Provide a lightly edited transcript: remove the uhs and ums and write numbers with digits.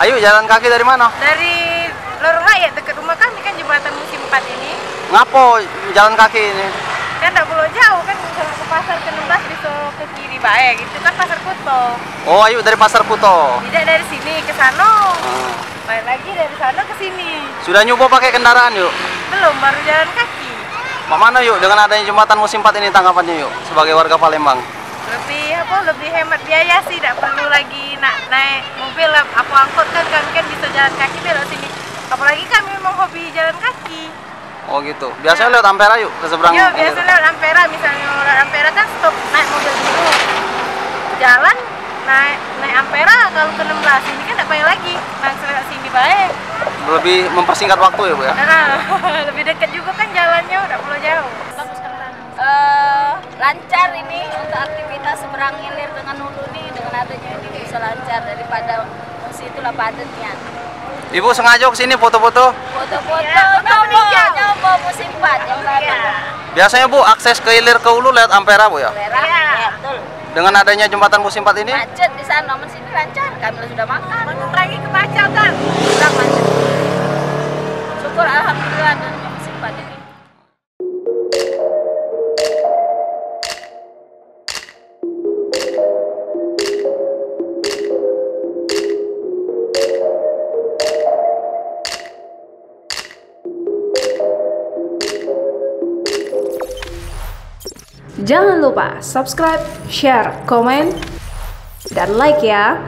Ayo jalan kaki dari mana? Dari Lorong Rakyat dekat rumah kami kan jembatan musim 4 ini. Ngapo jalan kaki ini? Kan tidak perlu jauh kan, misalnya ke pasar ke-16 bisa ke kiri baik, itu kan pasar Kuto. Oh ayo dari pasar Kuto. Tidak dari sini ke sana. Balik lagi dari sana ke sini. Sudah nyoba pakai kendaraan yuk? Belum, baru jalan kaki. Mana yuk dengan adanya jembatan musim 4 ini tanggapannya yuk sebagai warga Palembang? Lebih hemat biaya sih, tidak perlu lagi naik mobil apa angkot kan, kami kan bisa jalan kaki belok sini. Apalagi kami memang hobi jalan kaki. Oh gitu. Biasanya lewat Ampera yuk ke seberang. Iya, biasa lewat Ampera, misalnya lewat Ampera kan stop naik mobil dulu. Jalan naik Ampera, kalau ke 16 ini kan tidak payah lagi. Langsung lewat sini baik. Lebih mempersingkat waktu ya, Bu ya? Nah, lebih dekat juga kan jalannya, tidak perlu jauh. Lancar ini untuk aktivitas seberang hilir dengan hulu nih, dengan adanya ini bisa lancar daripada musim itulah padatnya. Ibu sengaja kesini foto-foto? Foto-foto, nyoba musim 4 yang lalu. Biasanya Bu akses ke hilir ke hulu lewat Ampera Bu ya? Ya, betul. Dengan adanya jembatan musim 4 ini? Macet di sana, namun sini lancar. Kami sudah makan. Bangun lagi kemacetan. Sudah macet. Syukur alhamdulillah adanya musim 4 ini. Jangan lupa subscribe, share, komen, dan like ya.